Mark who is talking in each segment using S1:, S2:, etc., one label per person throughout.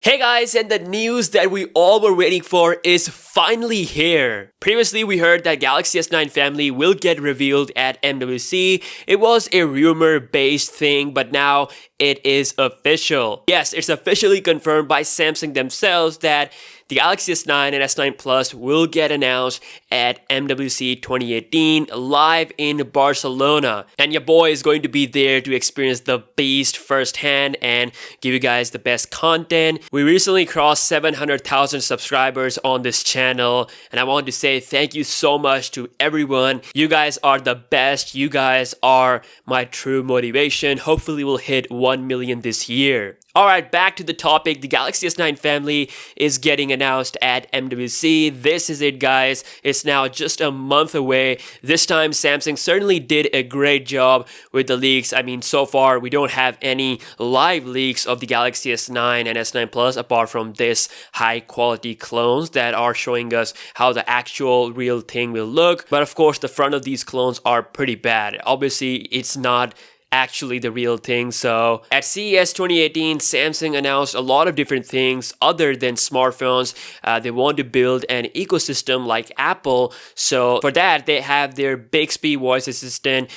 S1: Hey guys, and the news that we all were waiting for is finally here. Previously, we heard that Galaxy S9 family will get revealed at MWC. It was a rumor-based thing, but now it is official. Yes, it's officially confirmed by Samsung themselves that the Galaxy S9 and S9 Plus will get announced at MWC 2018 live in Barcelona. And your boy is going to be there to experience the beast firsthand and give you guys the best content. We recently crossed 700,000 subscribers on this channel, and I want to say thank you so much to everyone. You guys are the best. You guys are my true motivation. Hopefully we'll hit 1 million this year. Alright, back to the topic. The Galaxy S9 family is getting announced at MWC. This is it, guys. It's now just a month away. This time, Samsung certainly did a great job with the leaks. I mean, so far, we don't have any live leaks of the Galaxy S9 and S9 Plus apart from this high-quality clones that are showing us how the actual real thing will look. But of course, the front of these clones are pretty bad. Obviously, it's not actually the real thing. So at CES 2018, Samsung announced a lot of different things other than smartphones. They want to build an ecosystem like Apple. So for that, they have their Bixby voice assistant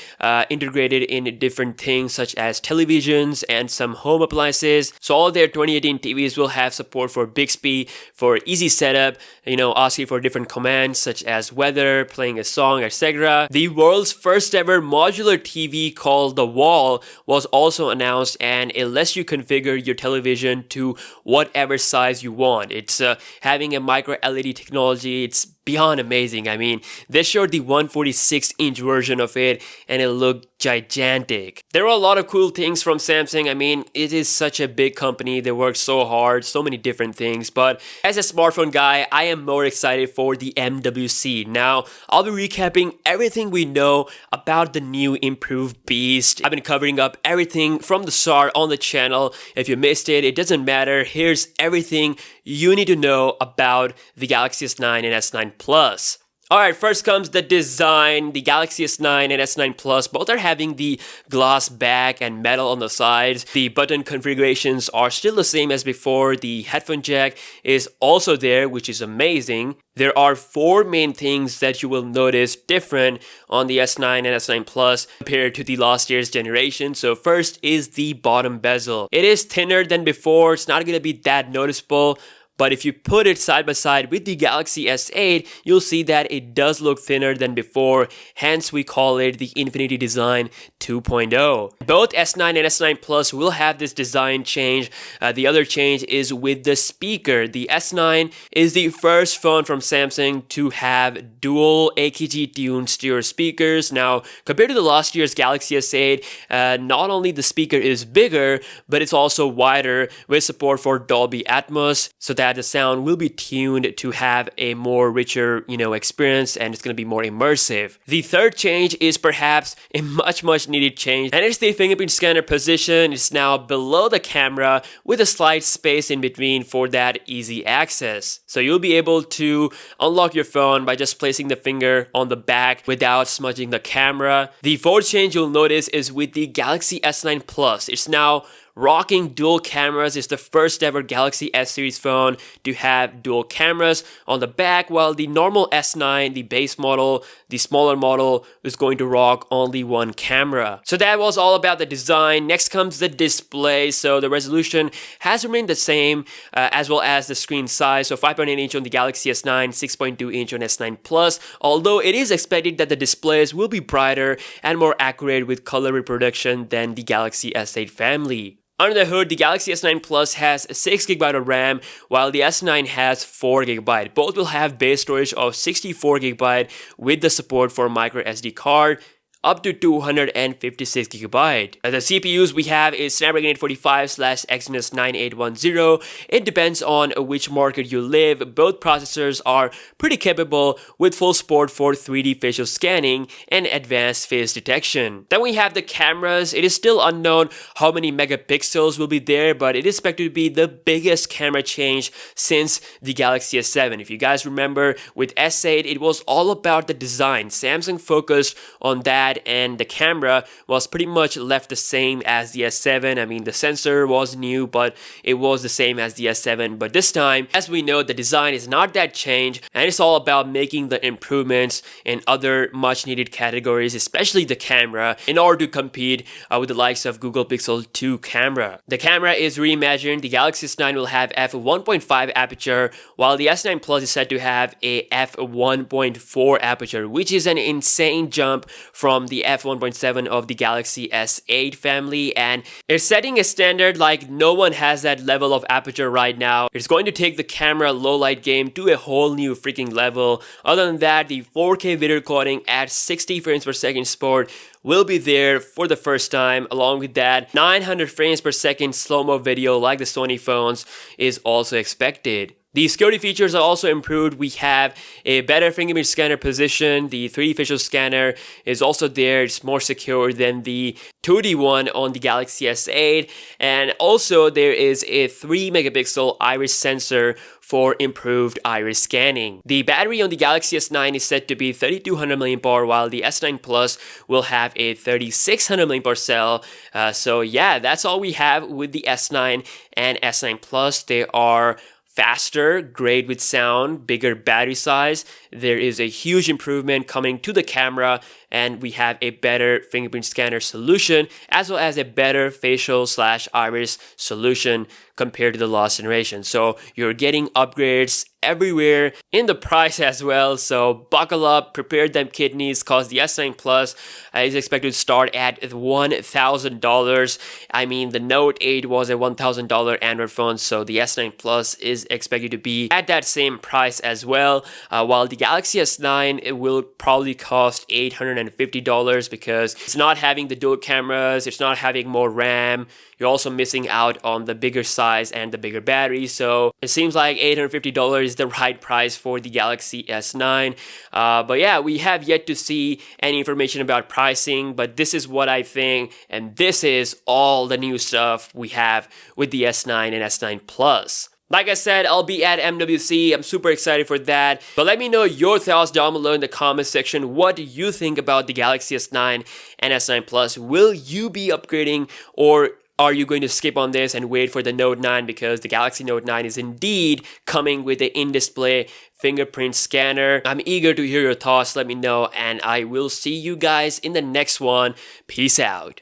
S1: integrated in different things such as televisions and some home appliances. So all their 2018 TVs will have support for Bixby for easy setup, asking for different commands such as weather, playing a song, etc. The world's first ever modular TV called the Wall was also announced, and it lets you configure your television to whatever size you want. It's having a micro LED technology. It's beyond amazing. I mean, they showed the 146-inch version of it and it looked gigantic. There were a lot of cool things from Samsung. I mean, it is such a big company. They work so hard, so many different things. But as a smartphone guy, I am more excited for the MWC. Now, I'll be recapping everything we know about the new improved Beast. I've been covering up everything from the start on the channel. If you missed it, it doesn't matter. Here's everything you need to know about the Galaxy S9 and S9 Plus. Alright, first comes the design. The Galaxy S9 and S9 Plus both are having the glass back and metal on the sides. The button configurations are still the same as before. The headphone jack is also there, which is amazing. There are 4 main things that you will notice different on the S9 and S9 Plus compared to the last year's generation. So first is the bottom bezel. It is thinner than before. It's not going to be that noticeable. But if you put it side by side with the Galaxy S8, you'll see that it does look thinner than before. Hence, we call it the Infinity Design 2.0. Both S9 and S9 Plus will have this design change. The other change is with the speaker. The S9 is the first phone from Samsung to have dual AKG tuned stereo speakers. Now, compared to the last year's Galaxy S8, not only the speaker is bigger, but it's also wider with support for Dolby Atmos, so that the sound will be tuned to have a more richer, experience, and it's going to be more immersive. The third change is perhaps a much needed change, and it's the fingerprint scanner position. It's now below the camera with a slight space in between for that easy access. So you'll be able to unlock your phone by just placing the finger on the back without smudging the camera. The fourth change you'll notice is with the Galaxy S9 Plus. It's now rocking dual cameras. It's the first ever Galaxy S series phone to have dual cameras on the back, while the normal S9, the base model, the smaller model, is going to rock only one camera. So that was all about the design. Next comes the display. So the resolution has remained the same, as well as the screen size. So 5.8 inch on the Galaxy S9, 6.2 inch on S9 Plus, although it is expected that the displays will be brighter and more accurate with color reproduction than the Galaxy S8 family. Under the hood, the Galaxy S9 Plus has 6GB of RAM, while the S9 has 4GB. Both will have base storage of 64GB with the support for micro SD card, up to 256GB. The CPUs we have is Snapdragon 845/Exynos 9810. It depends on which market you live. Both processors are pretty capable with full support for 3D facial scanning and advanced face detection. Then we have the cameras. It is still unknown how many megapixels will be there, but it is expected to be the biggest camera change since the Galaxy S7. If you guys remember, with S8, it was all about the design. Samsung focused on that that, and the camera was pretty much left the same as the S7. I mean, the sensor was new, but it was the same as the S7. But this time, as we know, the design is not that changed, and it's all about making the improvements in other much needed categories, especially the camera, in order to compete with the likes of Google Pixel 2 camera. The camera is reimagined. The Galaxy S9 will have f1.5 aperture, while the S9 Plus is said to have a f1.4 aperture, which is an insane jump from the f1.7 of the Galaxy S8 family, and it's setting a standard like no one has that level of aperture right now. It's going to take the camera low light game to a whole new freaking level. Other than that, the 4K video recording at 60 frames per second support will be there for the first time. Along with that, 900 frames per second slow-mo video like the Sony phones is also expected. The security features are also improved. We have a better fingerprint scanner position. The 3D facial scanner is also there. It's more secure than the 2D one on the Galaxy S8. And also there is a 3 megapixel iris sensor for improved iris scanning. The battery on the Galaxy S9 is said to be 3200 mAh, while the S9 Plus will have a 3600 mAh cell. So yeah, that's all we have with the S9 and S9 Plus. They are faster, great with sound, bigger battery size. There is a huge improvement coming to the camera, and we have a better fingerprint scanner solution as well as a better facial/iris solution compared to the last generation. So you're getting upgrades everywhere in the price as well. So buckle up, prepare them kidneys, cause the S9 Plus is expected to start at $1,000. I mean, the Note 8 was a $1,000 Android phone, so the S9 Plus is expected to be at that same price as well. While the Galaxy S9, it will probably cost $850 because it's not having the dual cameras, it's not having more RAM. You're also missing out on the bigger size and the bigger battery. So it seems like $850 is the right price for the Galaxy S9. But yeah, we have yet to see any information about pricing, but this is what I think, and this is all the new stuff we have with the S9 and S9 Plus. Like I said, I'll be at MWC. I'm super excited for that. But let me know your thoughts down below in the comment section. What do you think about the Galaxy S9 and S9 Plus? Will you be upgrading, or are you going to skip on this and wait for the Note 9, because the Galaxy Note 9 is indeed coming with the in-display fingerprint scanner? I'm eager to hear your thoughts. Let me know, and I will see you guys in the next one. Peace out.